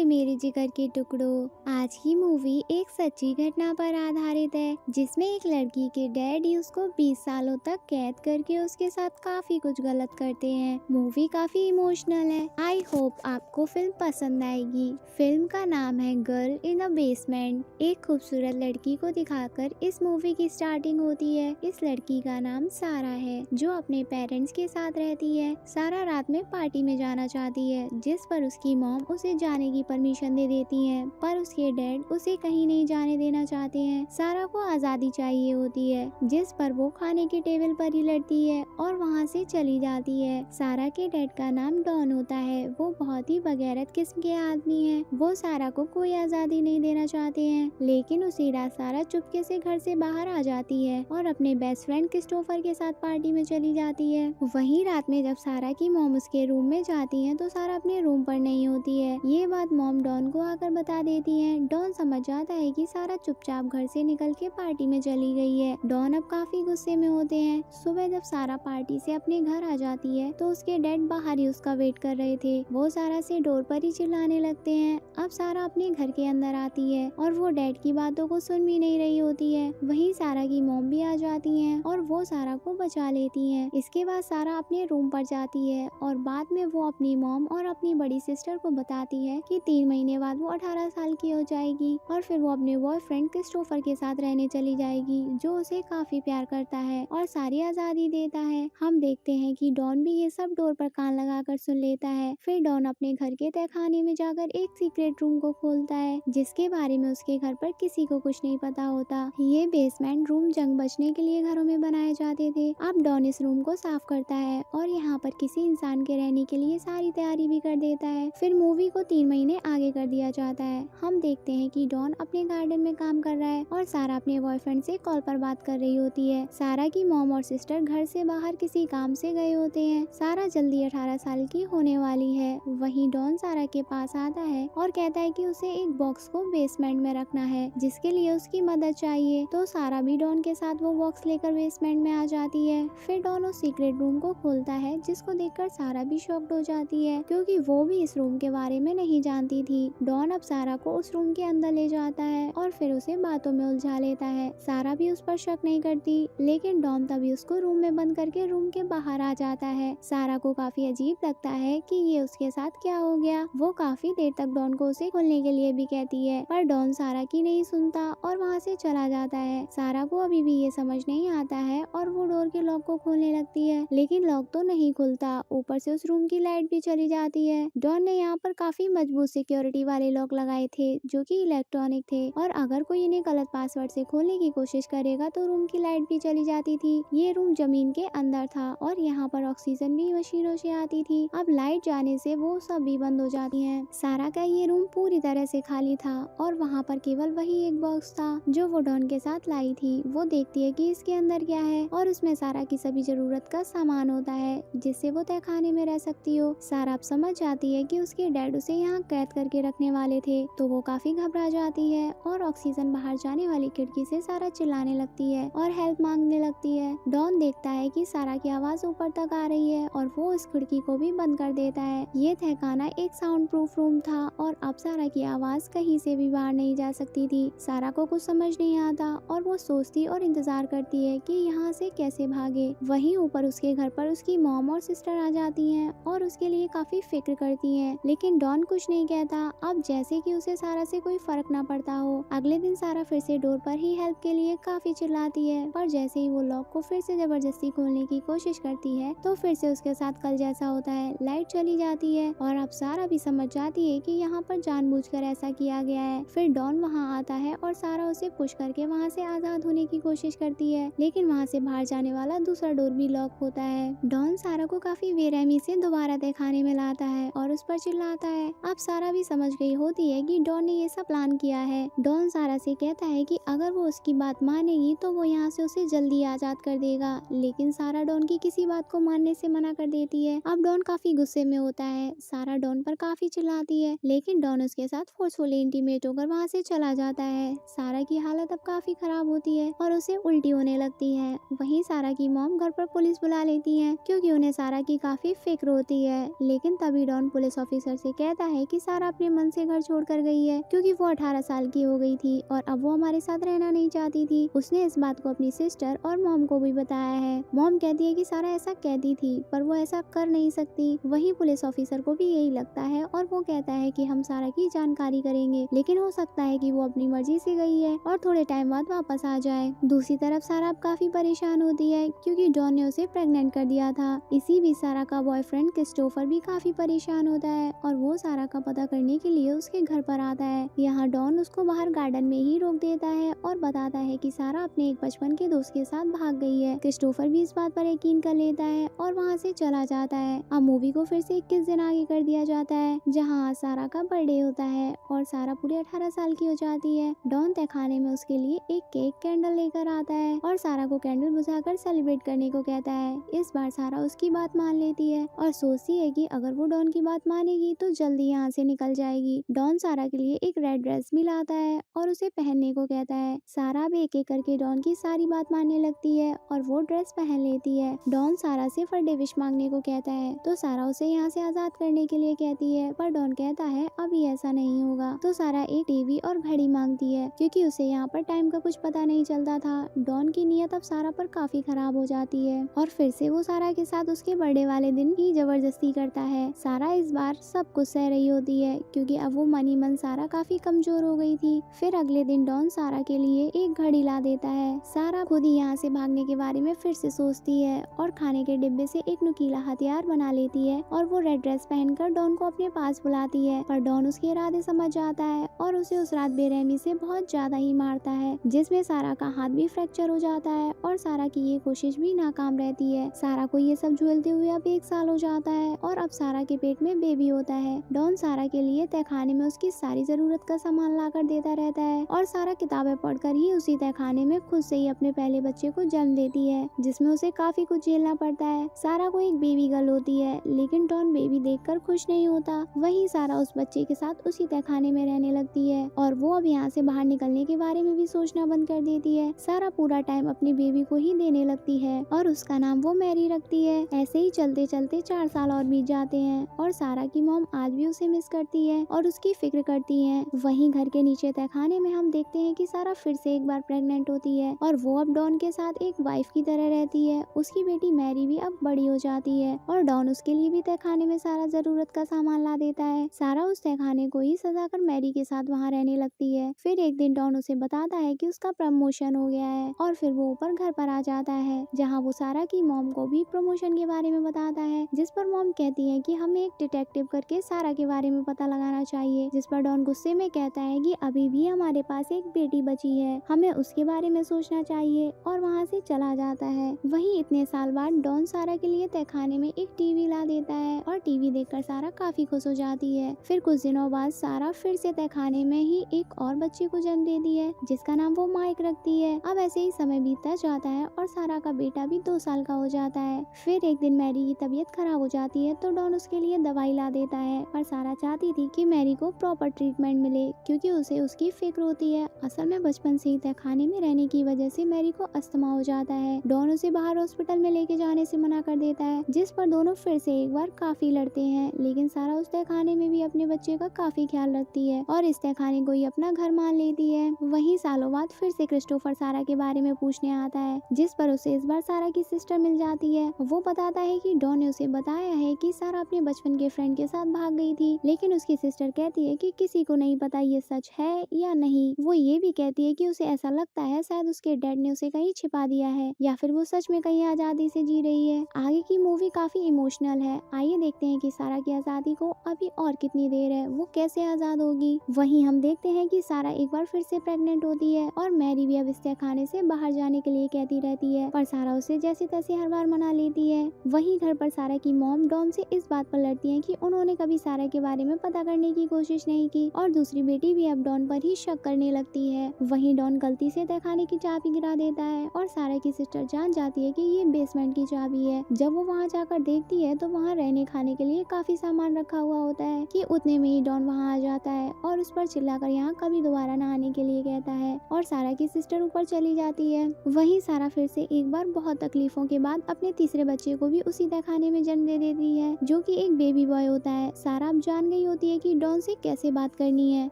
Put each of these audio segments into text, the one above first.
हाय मेरे जिगर के टुकड़ों। आज की मूवी एक सच्ची घटना पर आधारित है जिसमें एक लड़की के डैडी उसको 20 सालों तक कैद करके उसके साथ काफी कुछ गलत करते हैं। मूवी काफी इमोशनल है। आई होप आपको फिल्म पसंद आएगी। फिल्म का नाम है गर्ल इन अ बेसमेंट। एक खूबसूरत लड़की को दिखाकर इस मूवी की स्टार्टिंग होती है। इस लड़की का नाम सारा है जो अपने पेरेंट्स के साथ रहती है। सारा रात में पार्टी में जाना चाहती है जिस पर उसकी मॉम उसे जाने की परमिशन दे देती है, पर उसके डैड उसे कहीं नहीं जाने देना चाहते हैं। सारा को आजादी चाहिए होती है जिस पर वो खाने के टेबल पर ही लड़ती है और वहाँ से चली जाती है। सारा के डैड का नाम डॉन होता है। वो बहुत ही बगैरत किस्म के आदमी है। वो सारा को कोई आजादी नहीं देना चाहते हैं, लेकिन उसी रात सारा चुपके से घर से बाहर आ जाती है और अपने बेस्ट फ्रेंड क्रिस्टोफर के साथ पार्टी में चली जाती है। वहीं रात में जब सारा की मॉम उसके रूम में जाती है तो सारा अपने रूम पर नहीं होती है। ये बात मॉम डॉन को आकर बता देती है। डॉन समझ जाता है कि सारा चुपचाप घर से निकल के पार्टी में चली गई है। डॉन अब काफी गुस्से में होते हैं। सुबह जब सारा पार्टी से अपने घर आ जाती है तो उसके डैड बाहर ही उसका वेट कर रहे थे। वो सारा से डोर पर ही चिल्लाने लगते हैं। अब सारा अपने घर के अंदर आती है और वो डैड की बातों को सुन भी नहीं रही होती है। वहीं सारा की मॉम भी आ जाती है और वो सारा को बचा लेती है। इसके बाद सारा अपने रूम पर जाती है और बाद में वो अपनी मॉम और अपनी बड़ी सिस्टर को बताती है कि 3 महीने बाद वो 18 साल की हो जाएगी और फिर वो अपने बॉयफ्रेंड क्रिस्टोफर के साथ रहने चली जाएगी जो उसे काफी प्यार करता है और सारी आजादी देता है। हम देखते हैं कि डॉन भी ये सब डोर पर कान लगाकर सुन लेता है। फिर डॉन अपने घर के तहखाने में जाकर एक सीक्रेट रूम को खोलता है जिसके बारे में उसके घर पर किसी को कुछ नहीं पता होता। ये बेसमेंट रूम जंग बचने के लिए घरों में बनाए जाते थे। अब डॉन इस रूम को साफ करता है और यहाँ पर किसी इंसान के रहने के लिए सारी तैयारी भी कर देता है। फिर मूवी को 3 महीने आगे कर दिया जाता है। हम देखते हैं कि डॉन अपने गार्डन में काम कर रहा है और सारा अपने बॉयफ्रेंड से कॉल पर बात कर रही होती है। सारा की मॉम और सिस्टर घर से बाहर किसी काम से गए होते हैं। सारा जल्दी 18 साल की होने वाली है। वहीं डॉन सारा के पास आता है और कहता है कि उसे एक बॉक्स को बेसमेंट में रखना है जिसके लिए उसकी मदद चाहिए। तो सारा भी डॉन के साथ वो बॉक्स लेकर बेसमेंट में आ जाती है। फिर डॉन उस सीक्रेट रूम को खोलता है जिसको देखकर सारा भी शॉक्ड हो जाती है क्योंकि वो भी इस रूम के बारे में नहीं जानती थी। डॉन अब सारा को उस रूम के अंदर ले जाता है और फिर उसे बातों में उलझा लेता है। सारा भी उस पर शक नहीं करती, लेकिन डॉन तभी उसको रूम में बंद करके रूम के बाहर आ जाता है। सारा को काफी अजीब लगता है कि ये उसके साथ क्या हो गया। वो काफी देर तक डॉन को उसे खोलने के लिए भी कहती है, पर डॉन सारा की नहीं सुनता और वहाँ से चला जाता है। सारा को अभी भी ये समझ नहीं आता है और वो डोर के लॉक को खोलने लगती है, लेकिन लॉक तो नहीं खुलता। ऊपर से उस रूम की लाइट भी चली जाती है। डॉन ने यहाँ पर काफी मजबूत सिक्योरिटी वाले लॉक लगाए थे जो कि इलेक्ट्रॉनिक थे और अगर कोई इन्हें गलत पासवर्ड से खोलने की कोशिश करेगा तो रूम की लाइट भी चली जाती थी। ये रूम जमीन के अंदर था और यहाँ पर ऑक्सीजन भी मशीनों से आती थी। अब लाइट जाने से वो सब भी बंद हो जाती है। सारा का ये रूम पूरी तरह से खाली था और वहाँ पर केवल वही एक बॉक्स था जो वो डॉन के साथ लाई थी। वो देखती है कि इसके अंदर क्या है और उसमें सारा की सभी जरूरत का सामान होता है जिससे वो तहखाने में रह सकती हो। सारा अब समझ जाती है कि उसके डैड उसे यहाँ कैद करके रखने वाले थे, तो वो काफी घबरा जाती है और ऑक्सीजन बाहर जाने वाली खिड़की से सारा चिल्लाने लगती है और हेल्प मांगने लगती है। डॉन देखता है कि सारा की आवाज ऊपर तक आ रही है और वो उस खिड़की को भी बंद कर देता है। ये तहखाना एक साउंड प्रूफ रूम था और अब सारा की आवाज कहीं से भी बाहर नहीं जा सकती थी। सारा को कुछ समझ नहीं आता और वो सोचती और इंतजार करती है कि यहाँ से कैसे भागे। वहीं ऊपर उसके घर पर उसकी मॉम और सिस्टर आ जाती हैं और उसके लिए काफी फिक्र करती हैं, लेकिन डॉन कुछ नहीं कहता। अब जैसे कि उसे सारा से कोई फर्क ना पड़ता हो। अगले दिन सारा फिर से डोर पर ही हेल्प के लिए काफी चिल्लाती है, पर जैसे ही वो लॉक को फिर से जबरदस्ती खोलने की कोशिश करती है तो फिर से उसके साथ कल जैसा होता है। लाइट चली जाती है और अब सारा भी समझ जाती है कि यहाँ पर जानबूझकर ऐसा किया गया है। फिर डॉन वहाँ आता है और सारा उसे पुश करके वहाँ से आजाद होने की कोशिश करती है, लेकिन वहाँ से बाहर जाने वाला दूसरा डोर भी लॉक होता है। डॉन सारा को काफी बेरहमी से दोबारा तहखाने में लाता है और उस पर चिल्लाता है। अब सारा भी समझ गई होती है कि डॉन ने ये सब प्लान किया है। डॉन सारा से कहता है कि अगर वो उसकी बात मानेगी तो वो यहाँ से उसे जल्दी आजाद कर देगा, लेकिन सारा डॉन की किसी बात को मानने से मना कर देती है। अब डॉन काफी गुस्से में होता है। सारा डॉन पर काफी चिल्लाती है, लेकिन डॉन उसके साथ फोर्सफुली इंटीमेट होकर वहाँ से चला जाता है। सारा की हालत अब काफी खराब होती है और उसे उल्टी होने लगती है। वहीं सारा की मॉम घर पर पुलिस बुला लेती है क्योंकि उन्हें सारा की काफी फिक्र होती है, लेकिन तभी डॉन पुलिस ऑफिसर से कहता है कि सारा अपने मन से घर छोड़कर गई है क्योंकि वो 18 साल की हो गई थी और अब वो हमारे साथ रहना नहीं चाहती थी। उसने इस बात को अपनी सिस्टर और मॉम को भी बताया है। मॉम कहती है कि सारा ऐसा कहती थी पर वो ऐसा कर नहीं सकती। वही पुलिस ऑफिसर को भी यही लगता है और वो कहता है कि हम सारा की जानकारी करेंगे, लेकिन हो सकता है कि वो अपनी मर्जी से गई है और थोड़े टाइम बाद वापस आ जाए। दूसरी तरफ सारा अब काफी परेशान होती है क्योंकि डॉन ने उसे प्रेग्नेंट कर दिया था। इसी बीच सारा का बॉयफ्रेंड क्रिस्टोफर भी काफी परेशान होता है और वो सारा का पता करने के लिए उसके घर पर आता है। यहाँ डॉन उसको बाहर गार्डन में ही रोक देता है और बताता है कि सारा अपने एक बचपन के दोस्त के साथ भाग गई है। क्रिस्टोफर भी इस बात पर यकीन कर लेता है और वहाँ से चला जाता है। अब मूवी को फिर से 21 दिन आगे कर दिया जाता है जहाँ सारा का बर्थडे होता है और सारा पूरे 18 साल की हो जाती है। डॉन तहखाने में उसके लिए एक केक कैंडल लेकर आता है और सारा को कैंडल बुझाकर सेलिब्रेट करने को कहता है। इस बार सारा उसकी बात मान लेती है और सोचती है कि अगर वो डॉन की बात मानेगी तो जल्दी यहाँ से निकल जाएगी। डॉन सारा के लिए एक रेड ड्रेस भी लाता है और उसे पहनने को कहता है। सारा अब एक एक करके डॉन की सारी बात मानने लगती है और वो ड्रेस पहन लेती है। डॉन सारा से बर्थडे विश मांगने को कहता है तो सारा उसे यहाँ से आजाद करने के लिए कहती है, पर डॉन कहता है अभी ऐसा नहीं होगा। तो सारा एक टीवी और घड़ी मांगती है क्योंकि उसे यहाँ पर टाइम का कुछ पता नहीं चलता था। डॉन की नीयत अब सारा पर काफी खराब हो जाती है और फिर से वो सारा के साथ उसके बर्थडे वाले दिन की जबरदस्ती करता है। सारा इस बार सब कुछ सह रही होती है क्योंकि अब वो मन ही मन सारा काफी कमजोर हो गई थी। फिर अगले दिन डॉन सारा के लिए एक घड़ी ला देता है। सारा खुद ही यहाँ से भागने के बारे में फिर से सोचती है और खाने के डिब्बे से एक नुकीला हथियार बना लेती है और वो रेड ड्रेस पहनकर डॉन को अपने पास बुलाती है, पर डॉन उसके इरादे समझ जाता है और उसे उस रात बेरहमी से बहुत ज्यादा ही मारता है जिसमें सारा का हाथ भी फ्रैक्चर हो जाता है और सारा की ये कोशिश भी नाकाम रहती है। सारा को ये सब झेलते हुए अब 1 साल हो जाता है और अब सारा के पेट में बेबी होता है। डॉन सारा के लिए तहखाने में उसकी सारी जरूरत का सामान ला कर देता रहता है और सारा किताबें पढ़कर ही उसी तहखाने में खुद से ही अपने पहले बच्चे को जन्म देती है जिसमें उसे काफी कुछ झेलना पड़ता है। सारा को एक बेबी गर्ल होती है लेकिन डॉन बेबी देखकर खुश नहीं होता। वहीं सारा उस बच्चे के साथ उसी तहखाने में रहने लगती है और वो अब यहाँ से बाहर निकलने के बारे में भी सोचना बंद कर देती है। सारा पूरा टाइम अपनी बेबी को ही देने लगती है और उसका नाम वो मैरी रखती है। ऐसे ही चलते चलते 4 साल और बीत जाते हैं और सारा की मॉम आज भी उसे मिस करती है और उसकी फिक्र करती है। वहीं घर के नीचे तहखाने में हम देखते हैं कि सारा फिर से एक बार प्रेग्नेंट होती है और वो अब डॉन के साथ एक वाइफ की तरह रहती है। उसकी बेटी मैरी भी अब बड़ी हो जाती है और डॉन उसके लिए भी तहखाने में सारा जरूरत का सामान ला देता है। सारा उस तहखाने को ही सजाकर मैरी के साथ वहाँ रहने लगती है। फिर एक दिन डॉन उसे बताता है कि उसका प्रमोशन हो गया है और फिर वो ऊपर घर पर आ जाता है जहाँ वो सारा की मॉम को भी प्रमोशन के बारे में बताता है, जिस पर मॉम कहती है कि हमें एक डिटेक्टिव करके सारा के बारे में पता लगाना चाहिए। जिस पर डॉन गुस्से में कहता है कि अभी भी हमारे पास एक बेटी बची है, हमें उसके बारे में सोचना चाहिए और वहाँ से चला जाता है। वहीं इतने साल बाद डॉन सारा के लिए तहखाने में एक टीवी ला देता है और टीवी देखकर सारा काफी खुश हो जाती है। फिर कुछ दिनों बाद सारा फिर से तहखाने में ही एक और बच्चे को जन्म देती है जिसका नाम वो माइक रखती है। अब ऐसे ही समय बीतता जाता है और सारा का बेटा भी 2 साल का हो जाता है। फिर एक दिन मैरी की तबीयत खराब हो जाती है तो डॉन उसके लिए दवाई ला देता है, पर सारा चाहती थी कि मैरी को प्रॉपर ट्रीटमेंट मिले क्योंकि उसे उसकी फिक्र होती है। असल में बचपन से ही तहखाने में रहने की वजह से मैरी को अस्थमा हो जाता है। डॉन उसे बाहर हॉस्पिटल में लेके जाने से मना कर देता है, जिस पर दोनों फिर से एक बार काफी लड़ते हैं, लेकिन सारा उस तहखाने में भी अपने बच्चे का काफी ख्याल रखती है और इस तहखाने को ही अपना घर मान लेती है। वहीं सालों बाद फिर से क्रिस्टोफर सारा के बारे में पूछने आता है, जिस पर उसे इस बार सारा की सिस्टर मिल जाती है। वो बताता है कि डॉन ने उसे बताया है कि सारा अपने बचपन के फ्रेंड के साथ भाग गई थी, लेकिन उसकी सिस्टर कहती है कि किसी को नहीं पता ये सच है या नहीं। वो ये भी कहती है कि उसे ऐसा लगता है शायद उसके डैड ने उसे कहीं छिपा दिया है या फिर वो सच में कहीं आजादी से जी रही है। आगे की मूवी काफी इमोशनल है। आइए देखते हैं कि सारा की आजादी को अभी और कितनी देर है, वो कैसे आजाद होगी। वहीं हम देखते हैं कि सारा एक बार फिर से प्रेग्नेंट होती है और मैरी भी अब इस तहखाने से बाहर जाने के लिए कहती रहती है, पर सारा उसे जैसे तैसे हर बार मना लेती है। वहीं घर पर सारा की मॉम डॉन से इस बात पर लड़ती है कि उन्होंने कभी सारा के बारे में पता करने की कोशिश नहीं की और दूसरी बेटी भी अब डॉन पर ही शक करने लगती है। वहीं डॉन गलती से तहखाने की चाबी गिरा देता है और सारा की सिस्टर जान जाती है कि ये बेसमेंट की चाबी है। जब वो वहाँ जाकर देखती है तो वहाँ रहने खाने के लिए काफी सामान रखा हुआ होता है कि उतने में ही डॉन वहाँ आ जाता है और उस पर चिल्लाकर यहाँ कभी दोबारा न आने के लिए कहता है और सारा की सिस्टर ऊपर चली जाती है। वहीं सारा फिर से एक बार बहुत तकलीफों के बाद अपने तीसरे बच्चे को भी उसी तहखाने में जन्म दे देती है, जो कि एक बेबी बॉय होता है। सारा अब जान गई रही होती है कि डॉन से कैसे बात करनी है।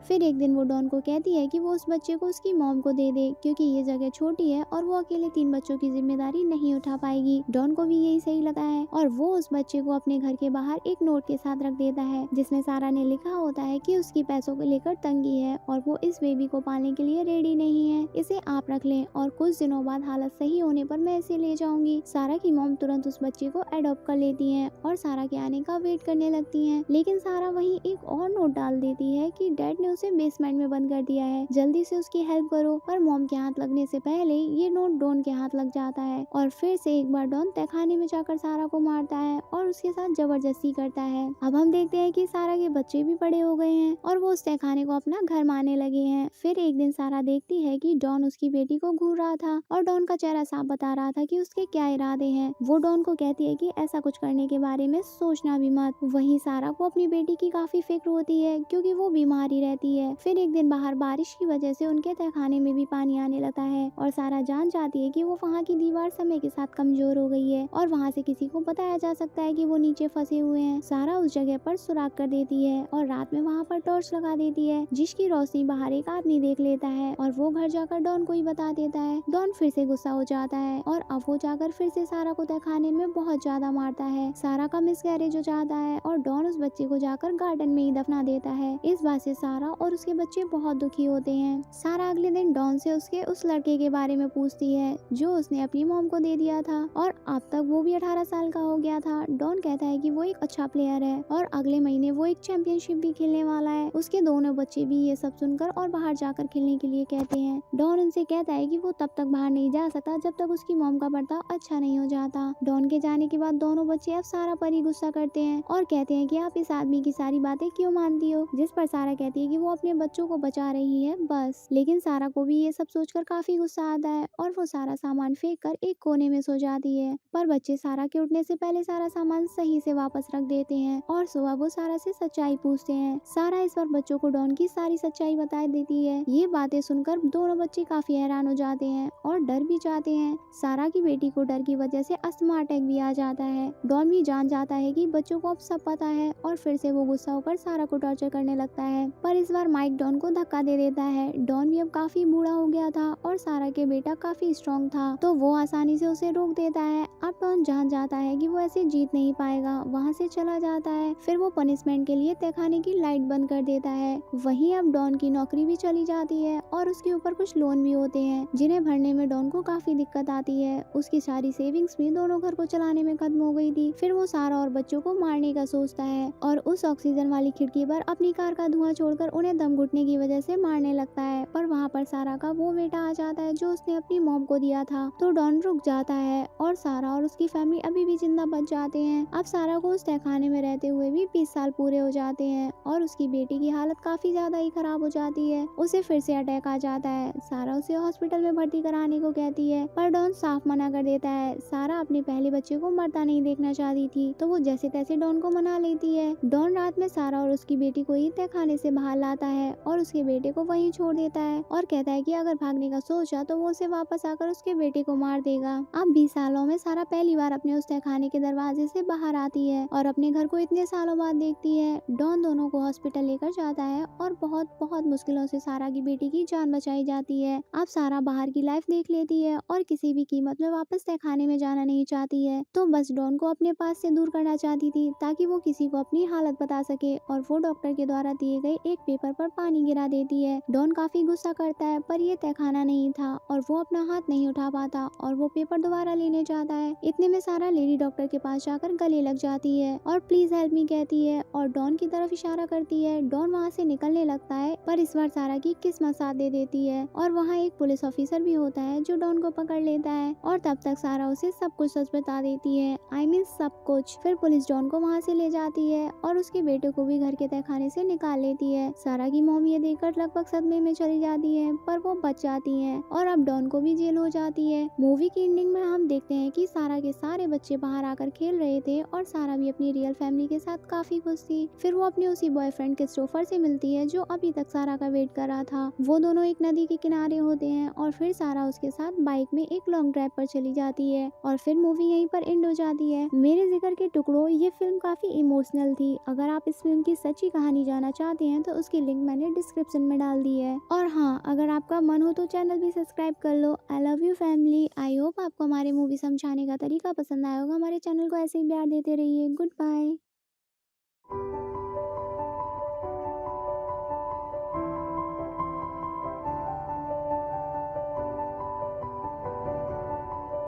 फिर एक दिन वो डॉन को कहती है कि वो उस बच्चे को उसकी मॉम को दे दे, क्योंकि ये जगह छोटी है और वो अकेले 3 बच्चों की जिम्मेदारी नहीं उठा पाएगी। डॉन को भी यही सही लगा है और वो उस बच्चे को अपने घर के बाहर एक नोट के साथ रख देता है, जिसमें सारा ने लिखा होता है कि उसकी पैसों को लेकर तंगी है और वो इस बेबी को पालने के लिए रेडी नहीं है, इसे आप रख लें और कुछ दिनों बाद हालत सही होने पर मैं इसे ले जाऊंगी। सारा की मॉम तुरंत उस बच्चे को अडॉप्ट कर लेती है और सारा के आने का वेट करने लगती है, लेकिन सारा वहीं एक और नोट डाल देती है कि डैड ने उसे बेसमेंट में बंद कर दिया है, जल्दी से उसकी हेल्प करो। पर मॉम के हाथ लगने से पहले ये नोट डॉन के हाथ लग जाता है और फिर से एक बार डॉन तहखाने में जाकर सारा को मारता है और उसके साथ जबरदस्ती करता है। अब हम देखते हैं कि सारा के बच्चे भी बड़े हो गए हैं और वो उस तहखाने को अपना घर मानने लगे हैं। फिर एक दिन सारा देखती है कि डॉन उसकी बेटी को घूर रहा था और डॉन का चेहरा साफ बता रहा था कि उसके क्या इरादे हैं। वो डॉन को कहती है कि ऐसा कुछ करने के बारे में सोचना भी मत। वहीं सारा को अपनी बेटी की काफी फिक्र होती है क्योंकि वो बीमार ही रहती है। फिर एक दिन बाहर बारिश की वजह से उनके तहखाने में भी पानी आने लगता है और सारा जान जाती है कि वो वहाँ की दीवार समय के साथ कमजोर हो गई है और वहाँ से किसी को बताया जा सकता है कि वो नीचे फंसे हुए हैं। सारा उस जगह पर सुराग कर देती है और रात में वहाँ पर टॉर्च लगा देती है, जिसकी रोशनी बाहर एक आदमी देख लेता है और वो घर जाकर डॉन को ही बता देता है। डॉन फिर से गुस्सा हो जाता है और अब वो जाकर फिर से सारा को तहखाने में बहुत ज्यादा मारता है। सारा का मिसकैरेज हो जाता है और डॉन उस बच्चे को जाकर गार्डन में ही दफना देता है। इस बात से सारा और उसके बच्चे बहुत दुखी होते हैं। सारा अगले दिन डॉन से उसके उस लड़के के बारे में पूछती है जो उसने अपनी मॉम को दे दिया था और अब तक वो भी 18 साल का हो गया था। डॉन कहता है कि वो एक अच्छा प्लेयर है और अगले महीने वो एक चैंपियनशिप भी खेलने वाला है। उसके दोनों बच्चे भी ये सब सुनकर और बाहर जाकर खेलने के लिए कहते हैं। डॉन उनसे कहता है कि वो तब तक बाहर नहीं जा सकता जब तक उसकी मॉम का बर्ताव अच्छा नहीं हो जाता। डॉन के जाने के बाद दोनों बच्चे अब सारा पर ही गुस्सा करते हैं और कहते हैं कि आप इस आदमी की सारी बातें क्यों मानती हो, जिस पर सारा कहती है कि वो अपने बच्चों को बचा रही है बस। लेकिन सारा को भी ये सब सोचकर काफी गुस्सा आता है और वो सारा सामान फेंक कर एक कोने में सो जाती है। पर बच्चे सारा के उठने से पहले सारा सामान सही से वापस रख देते हैं और सुबह वो सारा से सच्चाई पूछते हैं। सारा इस बार बच्चों को डॉन की सारी सच्चाई बता देती है। ये बातें सुनकर दोनों बच्चे काफी हैरान हो जाते हैं और डर भी जाते हैं। सारा की बेटी को डर की वजह से अस्थमा अटैक भी आ जाता है। डॉन भी जान जाता है कि बच्चों को अब सब पता है और फिर से वो गुस्सा होकर सारा को टॉर्चर करने लगता है। पर इस बार माइक डॉन को धक्का दे देता है। डॉन भी अब काफी बूढ़ा हो गया था और सारा के बेटा काफी स्ट्रॉन्ग था, तो वो आसानी से उसे रोक देता है। अब डॉन जान जाता है कि वो ऐसे जीत नहीं पाएगा, वहाँ से चला जाता है। फिर वो पनिशमेंट के लिए तहखाने की लाइट बंद कर देता है। वहीं अब डॉन की नौकरी भी चली जाती है और उसके ऊपर कुछ लोन भी होते हैं जिन्हें भरने में डॉन को काफी दिक्कत आती है। उसकी सारी सेविंग्स भी दोनों घर को चलाने में खत्म हो गई थी। फिर वो सारा और बच्चों को मारने का सोचता है और उस ऑक्सीजन वाली खिड़की पर अपनी कार का धुआं छोड़कर उन्हें दम घुटने की वजह से मारने लगता है। पर वहाँ पर सारा का वो बेटा आ जाता है जो उसने अपनी मॉम को दिया था, तो डॉन रुक जाता है और सारा और उसकी फैमिली अभी भी जिंदा बच जाते हैं। अब सारा को उस तहखाने में रहते हुए भी 20 साल पूरे हो जाते हैं और उसकी बेटी की हालत काफी ज्यादा ही खराब हो जाती है। उसे फिर से अटैक आ जाता है। सारा उसे हॉस्पिटल में भर्ती कराने को कहती है पर डॉन साफ मना कर देता है। सारा अपने पहले बच्चे को मरता नहीं देखना चाहती थी, तो वो जैसे तैसे डॉन को मना लेती है। डॉन रात में सारा और उसकी बेटी को ही तहखाने से बाहर लाता है और उसके बेटे को वहीं छोड़ देता है और कहता है कि अगर भागने का सोचा तो वो उसे वापस आकर उसके बेटे को मार देगा। अब 20 सालों में सारा पहली बार अपने उस तहखाने के दरवाजे से बाहर आती है और अपने घर को इतने सालों बाद देखती है। डॉन दोनों को हॉस्पिटल लेकर जाता है और बहुत मुश्किलों से सारा की बेटी की जान बचाई जाती है। अब सारा बाहर की लाइफ देख लेती है और किसी भी कीमत में वापस तहखाने में जाना नहीं चाहती है, तो बस डॉन को अपने पास से दूर करना चाहती थी ताकि वो किसी को अपनी हालत बता सके और वो डॉक्टर के द्वारा दिए गए एक पेपर पर पानी गिरा देती है। डॉन काफी गुस्सा करता है पर ये तहखाना नहीं था और वो अपना हाथ नहीं उठा पाता और वो पेपर दोबारा लेने जाता है। इतने में सारा लेडी डॉक्टर के पास जाकर गले लग जाती है और प्लीज हेल्प मी कहती है और डॉन की तरफ इशारा करती है। डॉन वहाँ से निकलने लगता है पर इस बार सारा की किस्मत साथ दे देती है और वहाँ एक पुलिस ऑफिसर भी होता है जो डॉन को पकड़ लेता है और तब तक सारा उसे सब कुछ सच बता देती है। आई मीन सब कुछ। फिर पुलिस डॉन को वहाँ से ले जाती है और उसके बेटे को भी घर के तहखाने से निकाल लेती है। सारा की मॉम ये देखकर लगभग सदमे में चली जाती है पर वो बच जाती है और अब डॉन को भी जेल हो जाती है। मूवी की एंडिंग में हम देखते हैं कि सारा के सारे बच्चे बाहर आकर खेल रहे थे और सारा भी अपनी रियल फैमिली के साथ काफी खुश थी। फिर वो अपने उसी बॉयफ्रेंड क्रिस्टोफर से मिलती है जो अभी तक सारा का वेट कर रहा था। वो दोनों एक नदी के किनारे होते हैं और फिर सारा उसके साथ बाइक में एक लॉन्ग ड्राइव पर चली जाती है और फिर मूवी यहीं पर एंड हो जाती है। मेरे जिक्र के टुकड़ों, ये फिल्म काफी इमोशनल थी। अगर आप इस फिल्म की सच्ची कहानी जानना चाहते हैं तो उसकी लिंक मैंने डिस्क्रिप्शन में डाल दी है। और हाँ, अगर आपका मन हो तो चैनल भी सब्सक्राइब कर लो। I love you family. I hope आपको हमारे मूवी समझाने का तरीका पसंद आया होगा। हमारे चैनल को ऐसे ही प्यार देते रहिए। Good bye.